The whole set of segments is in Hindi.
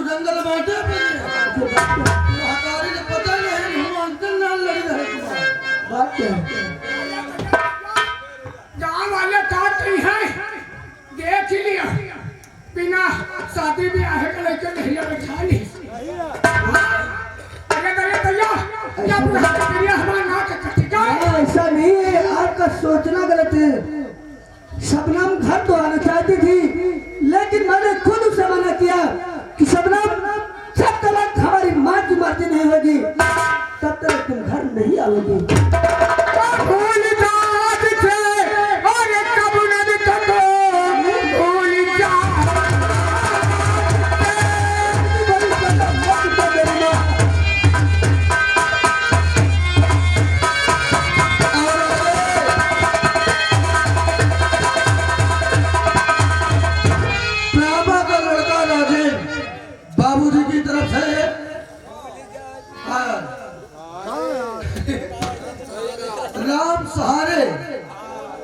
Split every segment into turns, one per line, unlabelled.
जंगल बांटे महाकारी ने पता नहीं हम अंकल नाल लड़ी रहे बात क्या
गाँव वाले काटते हैं देख ही लिया बिना शादी ब्याह के लेके नहीं बैठा ली
ऐसा नहीं है आपका सोचना गलत है शबनम घर तो आना चाहती थी लेकिन मैंने खुद उसे मना किया कि शबनम जब तक हमारी माँ की मर्जी नहीं होगी तब तक तुम घर नहीं आओगी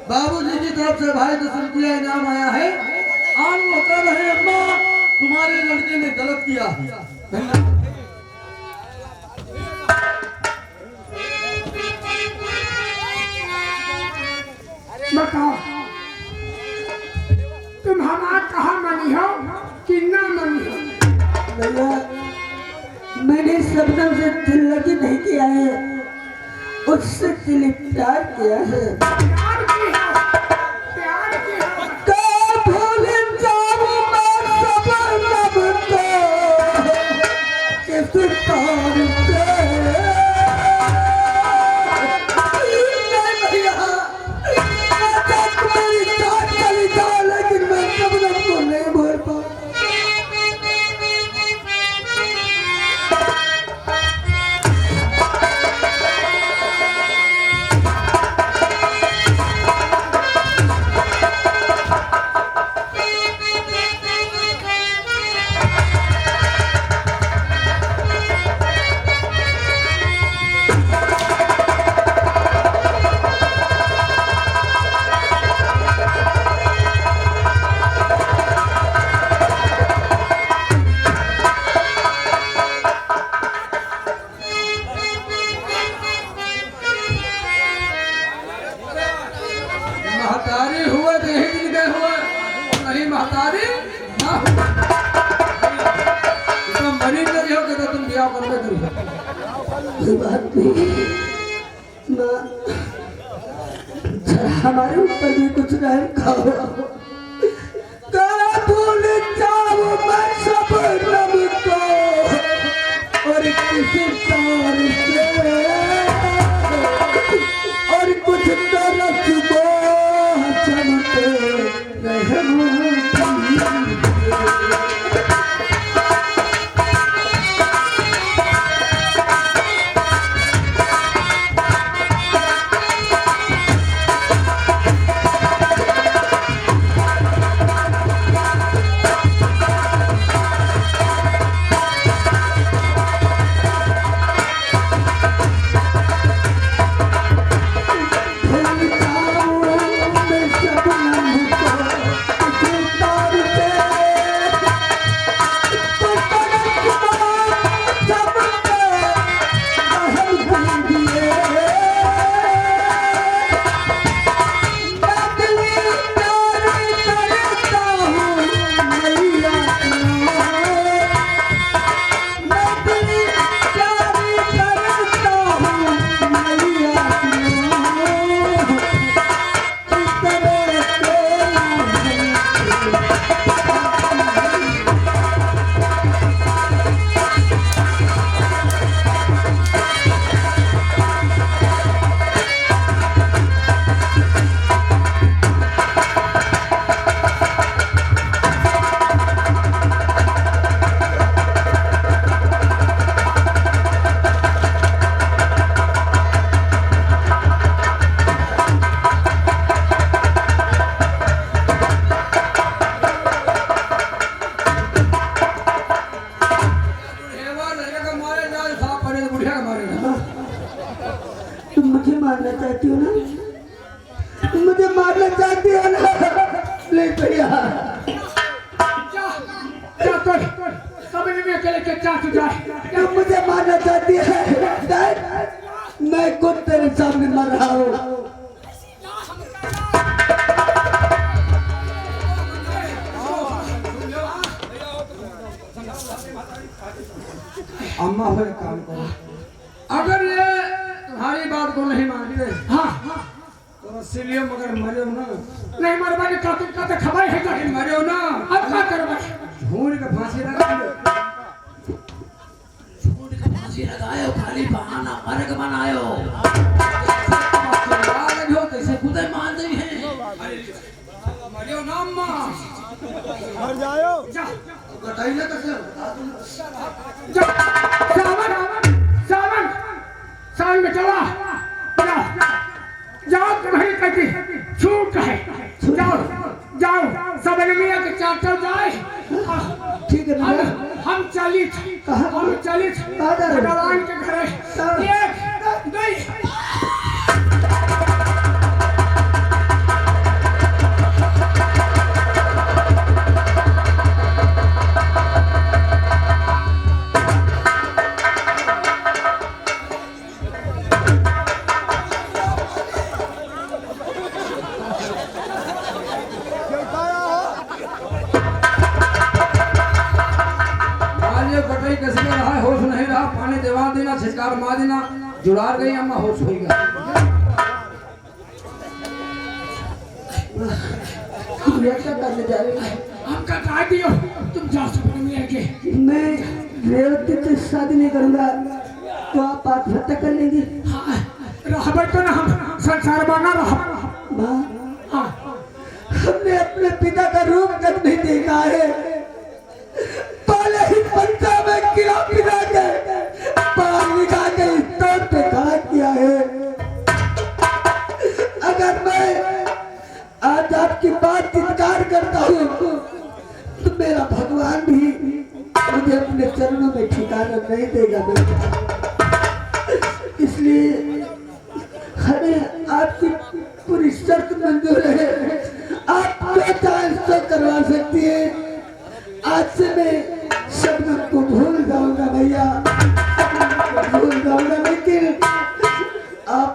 बाबूजी की तरफ से भाई 10 रुपया इनाम आया है आज वो कह रहे अम्मा तुम्हारे लड़के ने गलत किया
बताओ तुम हमारा कहा मनी हो कि ना मनी हो
भैया मैंने शबनम से दिल लगी नहीं किया है उससे दिल प्यार किया है हमारे ऊपर भी कुछ रहम खाओ भूल जाओ मैं सब रब को और किसी तार से और कुछ तरस को चलते रहम मारना चाहती हो ना, मुझे मारना चाहती हो ना, ले भैया
सबने में अकेले के चाट जाए।
तुम मुझे मारना चाहती है? मैं खुद तेरे सामने मर रहा हूँ।
अम्मा हो एक काम करो, अगर ये तुम्हारी बात को नहीं मान रहे
हाँ
तो इसीलिए मगर मरे हो ना,
नहीं मरवाने का तुम का खबर है क्या?
मरे हो ना,
अब क्या करोगे?
झूठ का फांसी लगाएंगे।
झूठ का फांसी लगायो, खाली बहाना मर्ग बनायो।
हो
कैसे खुद ही मान गई है।
मरे हो ना अम्मा,
मर जाओ।
बताइए कैसे
सावन में चला जाओ तुम्हारी कहती छूट है। जाओ जाओ सब मिया के चाचा जाए।
ठीक है भैया,
हम चलित भगवान के घर एक नहीं।
कैसे रहा, होश नहीं रहा, पानी देवा देना, छिटकार मार देना, जुड़ार गई अम्मा, होश हो गया।
क्या करने जा रहे हैं?
आपका कहा दियो तुम जाओ सब मिया के।
मैं रेवती से शादी नहीं करूंगा तो आप आत्महत्या कर लेंगे।
रहबे तो ना हम संसार बना रहा।
हाँ, हमने अपने पिता का रूप तक नहीं देखा है। पहले ही पंचा में किला पिला के पार निकाल के स्तर पे खड़ा किया है। अगर मैं आज आपकी बात इनकार करता हूँ तो मेरा भगवान भी मुझे अपने चरणों में ठिकाना नहीं देगा बेटा। इसलिए हमें आपकी पूरी शर्त मंजूर है। आप जो चाहे सो करवा सकती है। आज से मैं शब्द को भूल जाऊंगा भैया, भूल जाऊंगा, लेकिन आप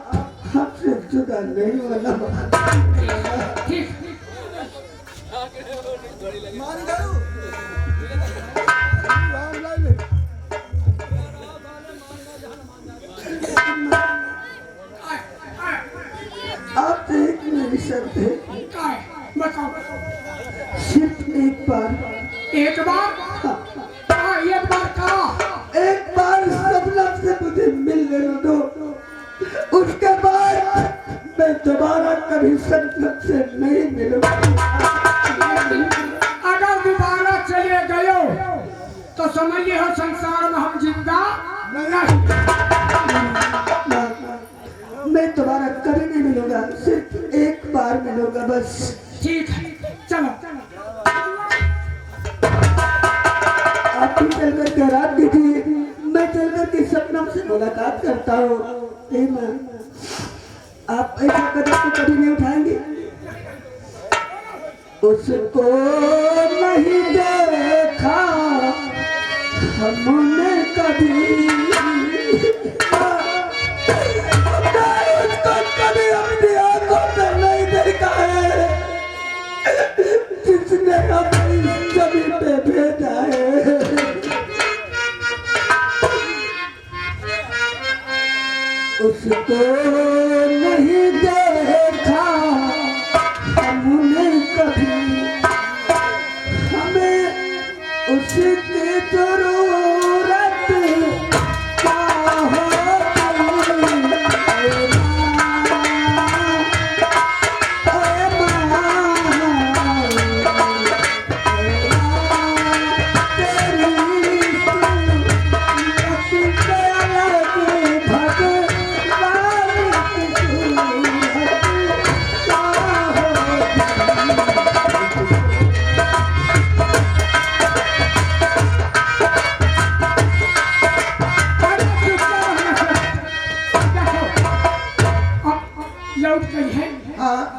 हमसे जुदा नहीं होना। आप एक मेरी शर्त है,
बताओ
सिर्फ एक बार
एक बार का
एक बार सबनम से मुझे मिलने दो, उसके बाद मैं दोबारा कभी सबनम से नहीं मिलूंगा।
अगर दोबारा चले गए तो समझिए हो संसार में हम जिंदा नहीं।
मैं दोबारा कभी नहीं मिलूंगा, सिर्फ एक बार मिलूंगा बस।
ठीक है चलो।
आप भी चल कर के रात दीजिए, मैं चल कर के सपनम से मुलाकात करता हूँ। आप ऐसा कदम तो कभी नहीं उठाएंगे? उसको नहीं देखा हमने कभी, उसको कभी अपनी आंखों से नहीं देखा है, जिसने हमें जमीन पे भेजा है। उसको नहीं देखा हमने कभी, हमें उसकी जरूरत क्या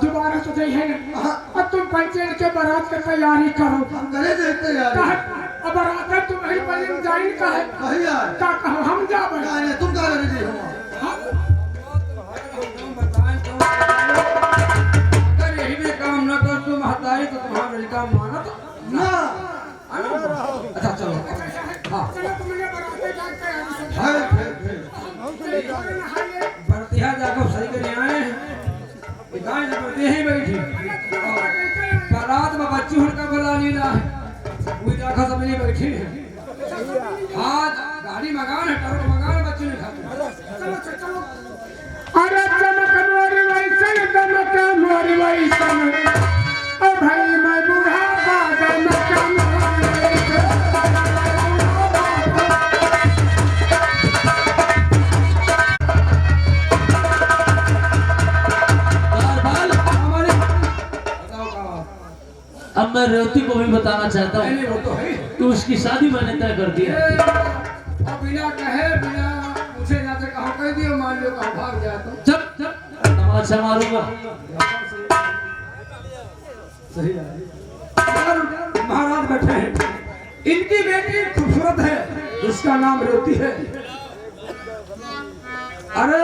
दोबारा तो नहीं है ना। अब तुम पंचेर के बारात की तैयारी करो।
करे देते यार।
अब बारात तुम्हारी बड़े जाइन का है
कहीं यार
का कहो हम जा बड़े
क्या है तुम कहाँ रहने हो
तुम बताएं तो अगर यही भी काम न कर तुम हटाई तो तुम्हारा मेरी काम माना तो
ना
अच्छा चलो हाँ
चलो तुम मुझे बराते जाके
है
बरतिया जाकर सही करने आए गाय जब बरतिया ही बैठी बारात में बच्ची हुनका बुला लीला है वो जाकर सब नहीं बैठी है आज गाड़ी मकान है ट्रक मकान बच्ची नहीं खाती
चलो चलो अरे चमक मोरी वैसन दमक मोरी वैसन ओ भाई मैं बूढ़ा पागल मकान
अब मैं रेवती को भी बताना चाहता हूँ
नहीं वो तो है
कि उसकी शादी मैंने तय कर दी है।
और बिना कहे बिना पूछे जाते कहो कह दियो मान लो कहो भाग जाए तो
जब तमाशा मारूंगा।
सही है महाराज बैठे हैं इनकी बेटी खूबसूरत है जिसका नाम रेवती है अरे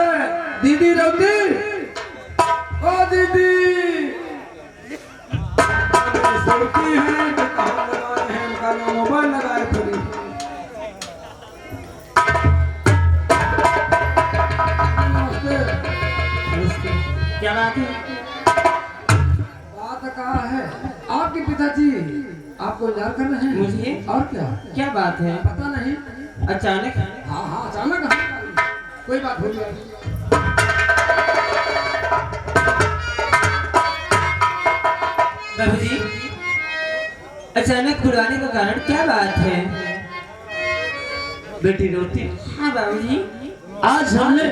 दीदी रेवती ओ दीदी सड़की है कि कहाँ लगाए हैं इनका नाम मोबाइल लगाए थोड़ी
क्या बात है?
बात कहा है आपके पिताजी आपको इंतजार कर रहे हैं
मुझे?
और क्या
क्या बात है?
पता नहीं
अचानक
हाँ हाँ अचानक कोई बात हो गई
बाबूजी अचानक बुलाने का कारण क्या बात है?
बेटी रोती
हाँ बाबूजी
आज हमने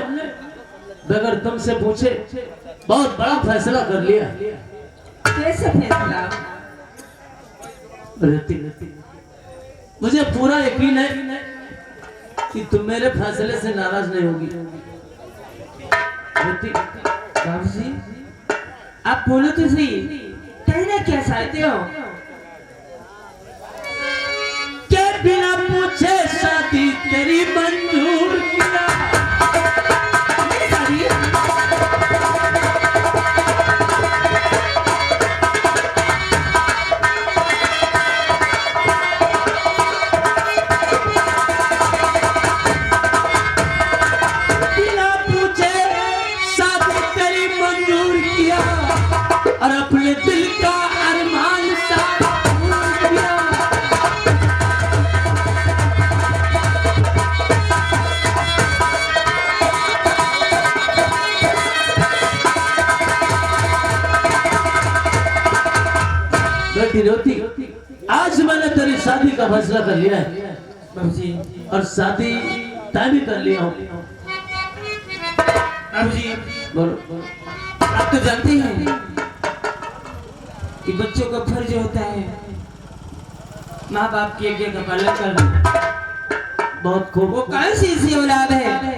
बगैर तुमसे पूछे बहुत बड़ा फैसला कर लिया।
कैसे फैसला?
रहती मुझे पूरा यकीन है कि तुम मेरे फैसले से नाराज नहीं होगी। रहती
बाबूजी आप बोलो तो सही कहना क्या चाहते हो?
क्या बिना पूछे शादी तेरी मंजूर किया। बिना पूछे शादी तेरी मंजूर किया और अपने दिल का अरमान सारा पूरा किया। बेटी रोती आज मैंने तेरी शादी का फैसला कर लिया है
बाबूजी
और शादी तय भी कर लिया हूँ।
बाबूजी
बोलो
आप तो जानते हैं कि बच्चों का फर्ज होता है माँ बाप की आज्ञा का पालन करना।
बहुत खूब।
वो कौन सी ऐसी औलाद है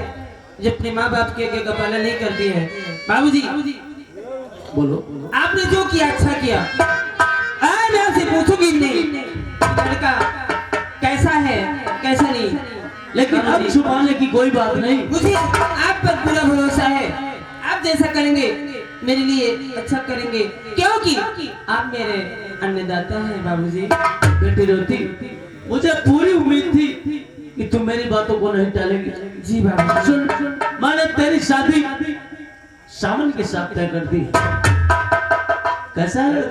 जो अपने माँ बाप की आज्ञा का पालन नहीं करती है? बाबूजी
बोलो
आपने जो किया अच्छा किया। मैं आपसे पूछूंगी नहीं लड़का कैसा है कैसा नहीं,
लेकिन अब छुपाने की कोई बात नहीं।
मुझे आप पर पूरा भरोसा है। आप जैसा करेंगे मेरे लिए अच्छा करेंगे क्योंकि आप मेरे अन्नदाता हैं बाबूजी।
बेटी रोती मुझे पूरी उम्मीद थी कि तुम मेरी बातों को नहीं टालेगी।
जी बाबू
सुन मैंने तेरी शादी सामन के साथ तय कर दी। कैसा है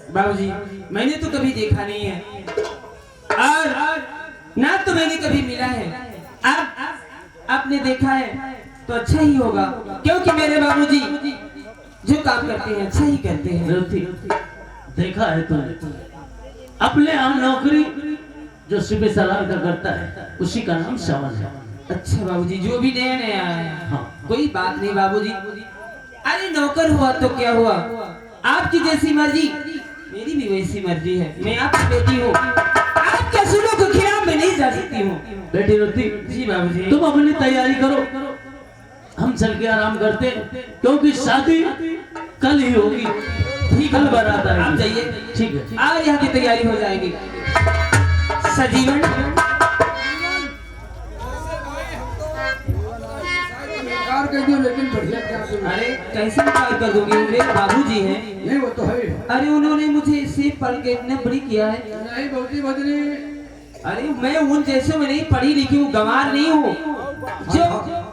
बाबूजी? मैंने तो कभी देखा नहीं है और ना तो मैंने कभी मिला है। आपने देखा है तो अच्छा ही होगा क्योंकि मेरे बाबूजी जो काम करते हैं अच्छा ही करते हैं।
रोती देखा है तुमने अपने यहाँ नौकरी जो सुबह सलार का करता है उसी का नाम सावन है।
अच्छा बाबूजी जो भी नया नया है
हाँ।
कोई बात नहीं बाबूजी। अरे नौकर हुआ तो क्या हुआ, आपकी जैसी मर्जी मेरी भी वैसी मर्जी है। मैं आपकी बेटी हूँ, आपके सुनो को खिलाफ में नहीं जा सकती हूँ।
बेटी रोती
जी बाबूजी
तुम अपनी तैयारी करो, हम चल के आराम करते क्योंकि शादी कल ही होगी।
ठीक
कल
है
बारात आएगी।
आप जाइए,
ठीक है।
आज यहाँ की तैयारी हो जाएगी। सजीवन कैसे इनकार कर दोगे? वो मेरे बाबूजी हैं।
नहीं वो तो है।
अरे उन्होंने मुझे सिर्फ पढ़ के इतने बड़ी किया है।
नहीं बहुती बदली।
अरे मैं उन जैसे में नहीं पढ़ी लिखी हूँ, गंवार नहीं हूँ जो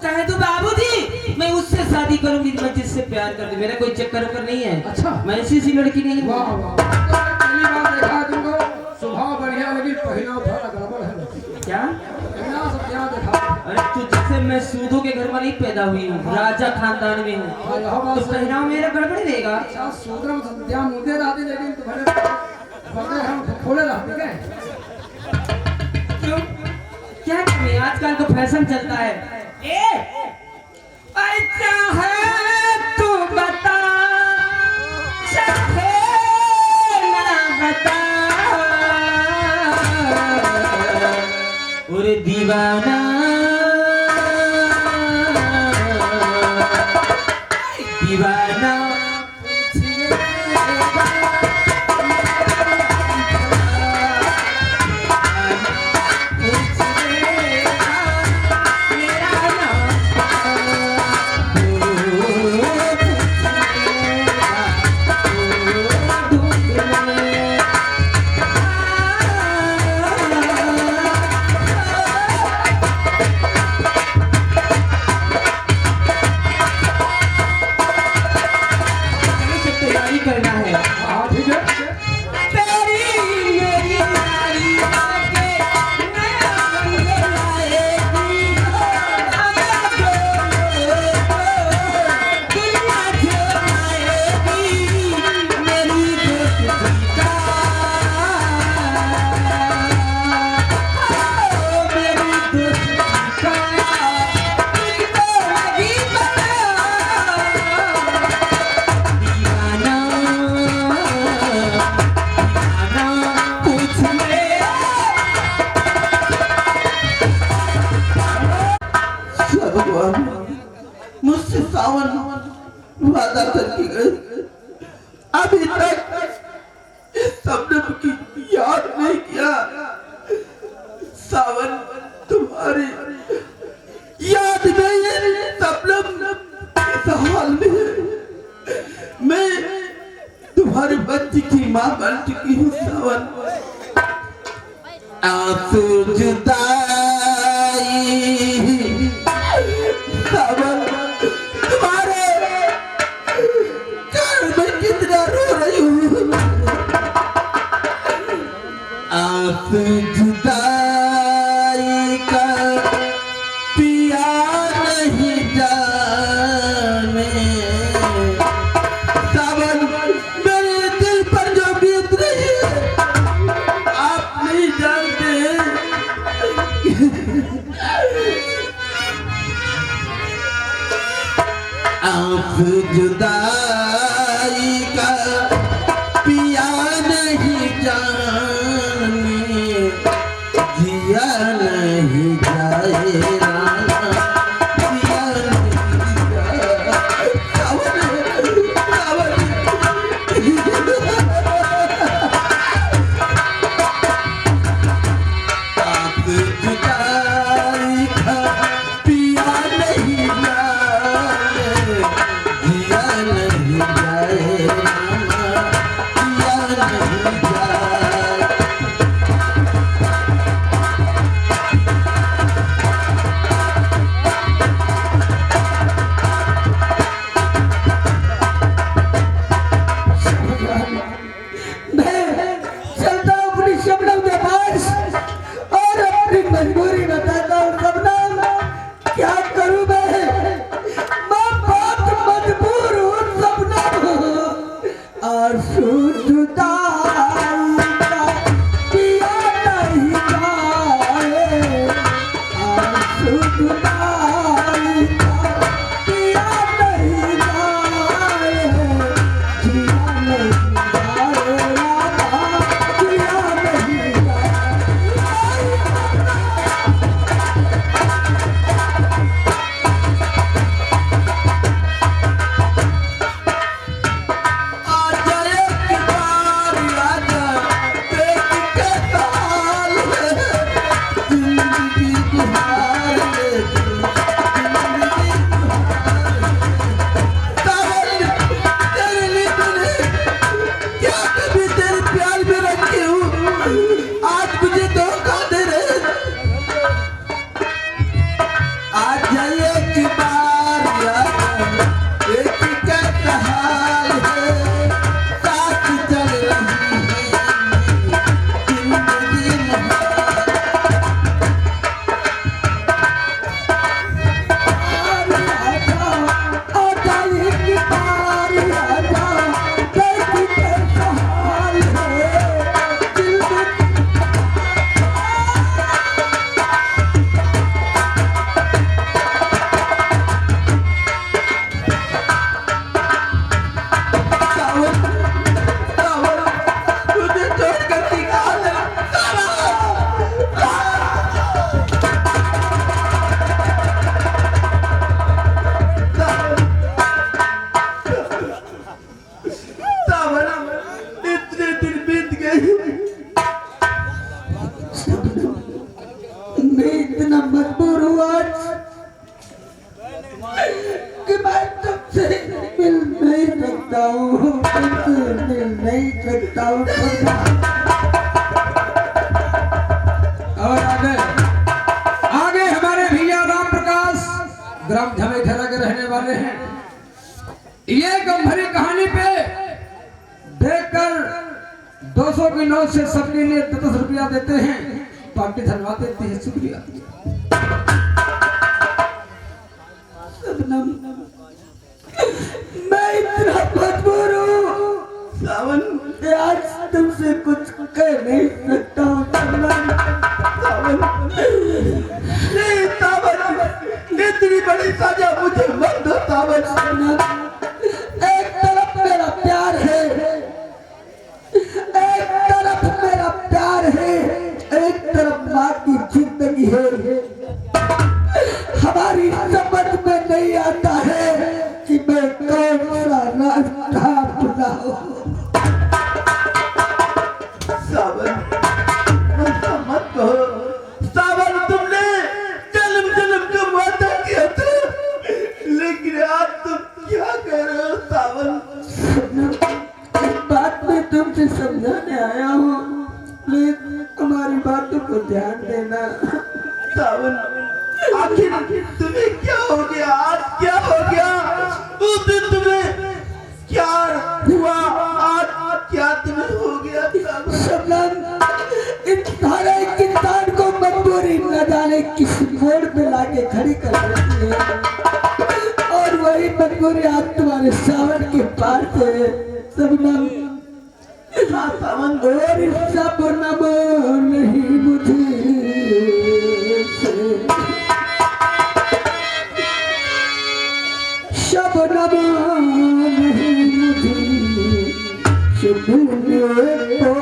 कहे तो बाबूजी मैं उससे शादी करूंगी, मैं जिससे प्यार करती, मेरा कोई चक्कर वक्कर नहीं है।
अच्छा।
मैं ऐसी सी लड़की नहीं हूँ।
वाह वाह, पहली बार देखा तुमको, स्वभाव बढ़िया लेकिन पहला थोड़ा गड़बड़ है।
क्या?
पहला सब क्या देखा?
अरे तू जैसे मैं सूदों के घर में नहीं पैदा हुई हूँ, राजा खानदान में हूँ,
हाँ, यह बात
तो
सही।
पहनाव मेरा गड़बड़ रहेगा।
अच्छा सूत्र में संध्या मुद्दे रहते लेकिन तुम्हारे बड़े हम खोले रहते क्या?
क्यों? क्या करें, आजकल तो फैशन चलता है। अच्छा है तू बता, चाहे ना बता, और दीवाना दीवाना करना है।
हाँ ठीक है।
तेरी मेरी यारी आके नया रंग लाएगी, हमें दुनिया झुलाएगी, मेरी दोस्ती का, मेरी दोस्ती का तुझको लगी पता, दीवाना
भगवान मुझसे सावन वादा करके गए, अभी तक इस शब्द की याद नहीं किया। सावन तुम्हारी याद में ये शब्द इस हाल में है। मैं तुम्हारे बच्ची की माँ बन चुकी हूँ सावन। आंसू जुदाई सावन तुम्हारे घर में कितना रो रही हूँ। आंसू जुदाई का पिया नहीं जाने, सावन मेरे दिल पर जो बीत रही है आप नहीं जानते। आप जुदाई का पिया नहीं जाने, जिया नहीं जाए राना, जिया नहीं जाए सावन, सावन। आप जुदाई का पिया नहीं जाने, जिया नहीं जाए रामा, जिया नहीं जाए।
मैं चलता हूँ अपनी शबनम के पास और अपनी मजबूरी बताता हूँ। शबनम क्या करूँ मैं बहुत मजबूर हूँ शबनम। आंसू जुदाई का पिया नहीं जाए, आंसू जुदाई का पिया नहीं जाए, जिया नहीं जाए रामा, जिया नहीं जाए।
आजा एक बार आजा, देख के हाल है, जिंदगी की हार ले
इतना मजबूर हुआ कि मैं तुमसे मिल नहीं सकता हूँ, तुमसे मिल नहीं सकता हूँ।
और आगे आगे हमारे भैया राम प्रकाश ग्राम झमेखेरा के रहने वाले हैं। ये गंभीर कहानी पे देखकर 200 की नोट से सबके लिए 10 रुपया देते हैं। पार्टी धन्यवाद देती है, शुक्रिया।
शबनम, मैं इतना मजबूर हूँ
सावन,
कि आज तुमसे कुछ कह नहीं सकता हूँ। शबनम,
नहीं सावन, इतनी बड़ी सजा मुझे मत दो सावन।
एक तरफ मेरा प्यार है, एक तरफ मेरा प्यार है, एक तरफ माँ की जिंदगी है। हमारी समझ में नहीं आता है कि मैं कौन सा रास्ता अपनाऊं।
सावन, ऐसा मत कहो सावन। तुमने जन्म जन्म का वादा किया था, लेकिन आज तुम क्या कर रहे हो सावन?
इस बात में तुमसे समझाने आया हूँ, प्लीज हमारी बातों को ध्यान देना।
सावन, आखिर तुम्हें क्या हो गया? आज क्या हो गया? उस दिन तुम्हें क्या हुआ? आज क्या तुम्हें हो गया सावन?
शबनम, इस सारे इंसान को मजबूरी न जाने किस मोड़ पे लाके खड़ी कर देती है, और वही मजबूरी आज तुम्हारे सावन के पार से है। शबनम,
सावन,
और इस शबनम नहीं मुझे शबनम नहीं मुझे शबनम को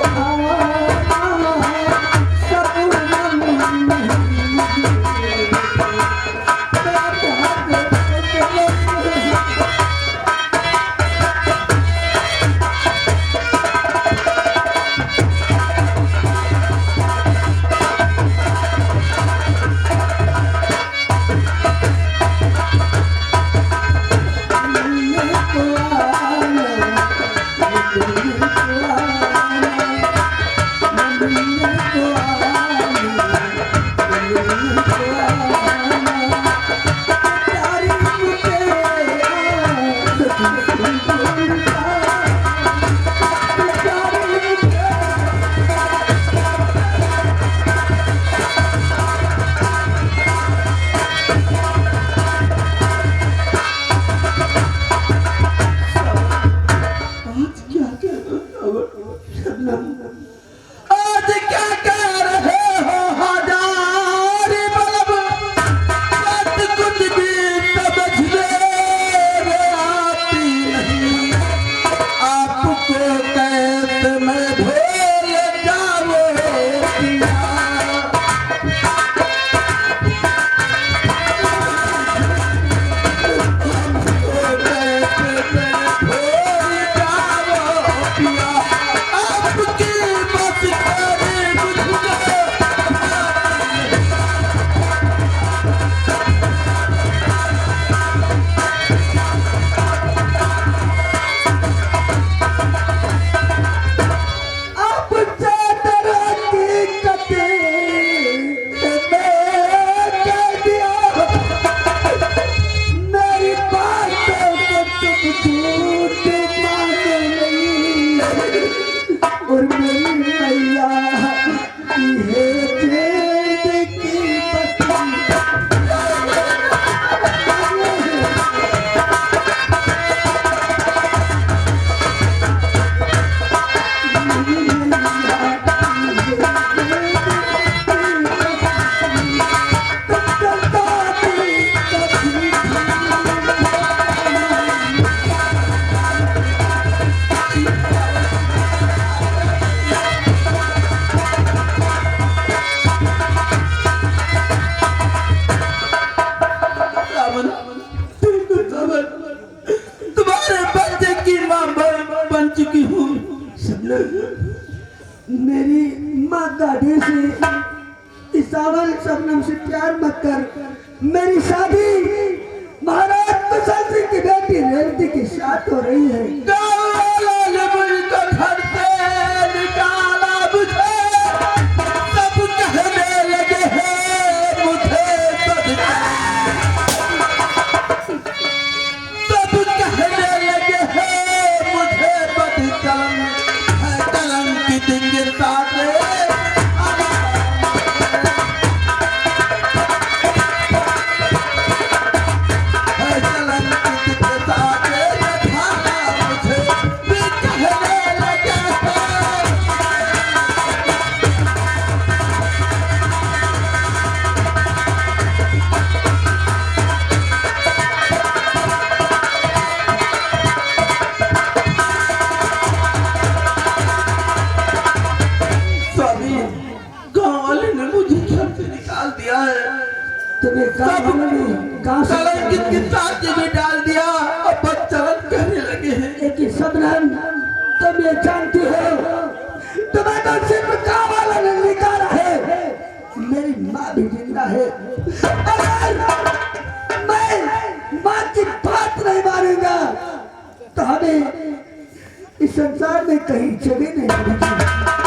प्यार मत कर। मेरी शादी महाराज कुशल सिंह की बेटी रेवती के साथ हो रही है।
गाँव वालों ने मुझको घर से निकाला मुझे, सब कहने लगे हैं मुझे बदनाम, सब कहने लगे हैं मुझे बदनाम, है कलंकित के साथ
तुम्हें
कलंकित के साथ में डाल दिया और बदचलन करने लगे हैं।
लेकिन सबनम तुम ये जानती हो तुम्हें तो सिर्फ गाँव वालों ने निकाला है, मेरी माँ भी जिंदा है। अगर मैं माँ की बात नहीं मानूंगा तो हमें इस संसार में कहीं जगह नहीं मिलेगी।